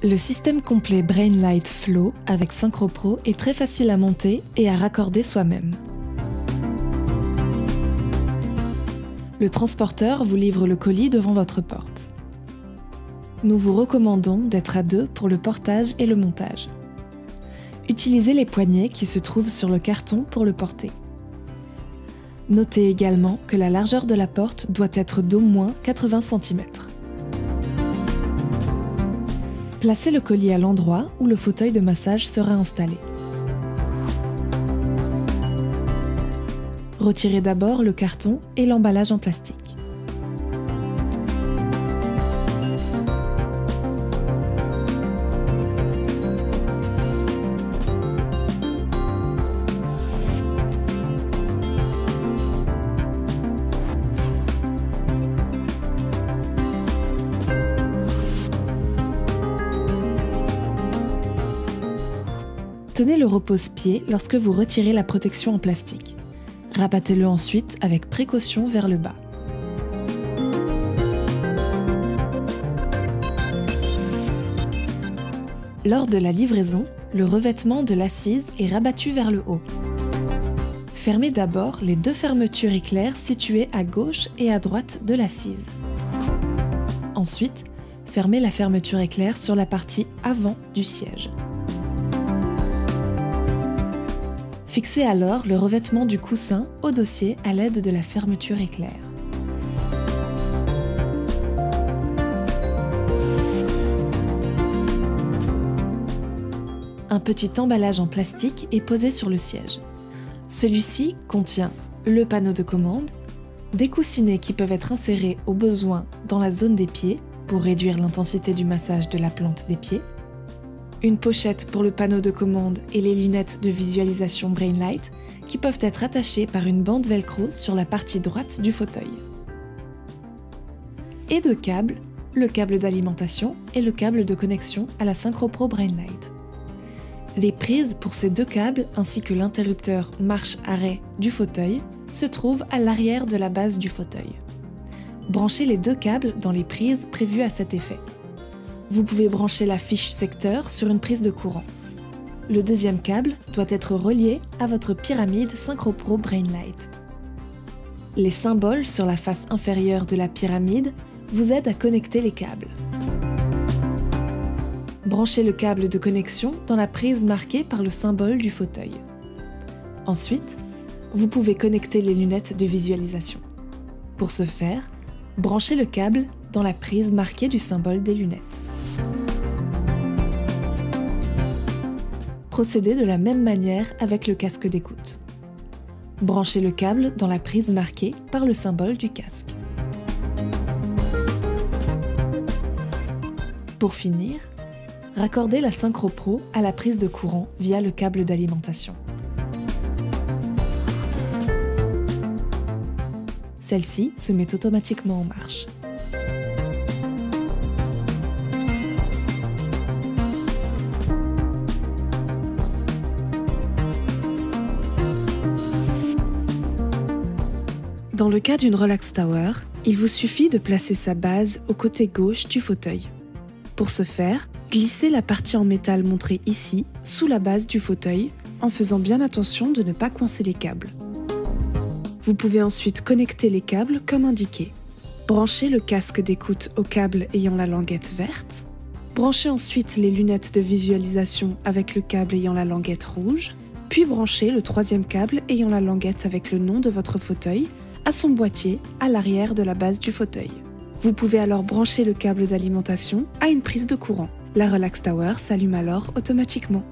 Le système complet Brainlight Flow avec Synchro Pro est très facile à monter et à raccorder soi-même. Le transporteur vous livre le colis devant votre porte. Nous vous recommandons d'être à deux pour le portage et le montage. Utilisez les poignées qui se trouvent sur le carton pour le porter. Notez également que la largeur de la porte doit être d'au moins 80 cm. Placez le colis à l'endroit où le fauteuil de massage sera installé. Retirez d'abord le carton et l'emballage en plastique. Tenez le repose-pied lorsque vous retirez la protection en plastique. Rabattez-le ensuite avec précaution vers le bas. Lors de la livraison, le revêtement de l'assise est rabattu vers le haut. Fermez d'abord les deux fermetures éclairs situées à gauche et à droite de l'assise. Ensuite, fermez la fermeture éclair sur la partie avant du siège. Fixez alors le revêtement du coussin au dossier à l'aide de la fermeture éclair. Un petit emballage en plastique est posé sur le siège. Celui-ci contient le panneau de commande, des coussinets qui peuvent être insérés au besoin dans la zone des pieds pour réduire l'intensité du massage de la plante des pieds, une pochette pour le panneau de commande et les lunettes de visualisation Brainlight qui peuvent être attachées par une bande velcro sur la partie droite du fauteuil. Et deux câbles, le câble d'alimentation et le câble de connexion à la Synchro Pro Brainlight. Les prises pour ces deux câbles ainsi que l'interrupteur marche-arrêt du fauteuil se trouvent à l'arrière de la base du fauteuil. Branchez les deux câbles dans les prises prévues à cet effet. Vous pouvez brancher la fiche secteur sur une prise de courant. Le deuxième câble doit être relié à votre pyramide Synchro Pro Brainlight. Les symboles sur la face inférieure de la pyramide vous aident à connecter les câbles. Branchez le câble de connexion dans la prise marquée par le symbole du fauteuil. Ensuite, vous pouvez connecter les lunettes de visualisation. Pour ce faire, branchez le câble dans la prise marquée du symbole des lunettes. Procédez de la même manière avec le casque d'écoute. Branchez le câble dans la prise marquée par le symbole du casque. Pour finir, raccordez la Synchro Pro à la prise de courant via le câble d'alimentation. Celle-ci se met automatiquement en marche. Dans le cas d'une Relax Tower, il vous suffit de placer sa base au côté gauche du fauteuil. Pour ce faire, glissez la partie en métal montrée ici, sous la base du fauteuil, en faisant bien attention de ne pas coincer les câbles. Vous pouvez ensuite connecter les câbles comme indiqué. Branchez le casque d'écoute au câble ayant la languette verte. Branchez ensuite les lunettes de visualisation avec le câble ayant la languette rouge. Puis branchez le troisième câble ayant la languette avec le nom de votre fauteuil à son boîtier à l'arrière de la base du fauteuil. Vous pouvez alors brancher le câble d'alimentation à une prise de courant. La Relax Tower s'allume alors automatiquement.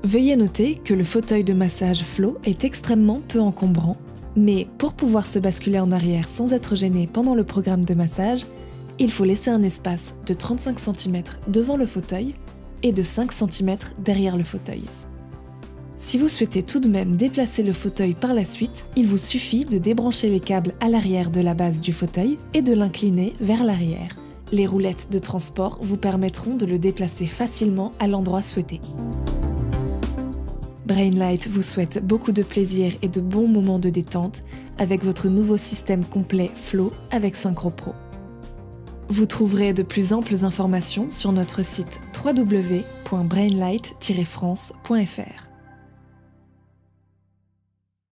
Veuillez noter que le fauteuil de massage Flow est extrêmement peu encombrant, mais pour pouvoir se basculer en arrière sans être gêné pendant le programme de massage, il faut laisser un espace de 35 cm devant le fauteuil et de 5 cm derrière le fauteuil. Si vous souhaitez tout de même déplacer le fauteuil par la suite, il vous suffit de débrancher les câbles à l'arrière de la base du fauteuil et de l'incliner vers l'arrière. Les roulettes de transport vous permettront de le déplacer facilement à l'endroit souhaité. Brainlight vous souhaite beaucoup de plaisir et de bons moments de détente avec votre nouveau système complet Flow avec Synchro Pro. Vous trouverez de plus amples informations sur notre site www.brainlight-france.fr.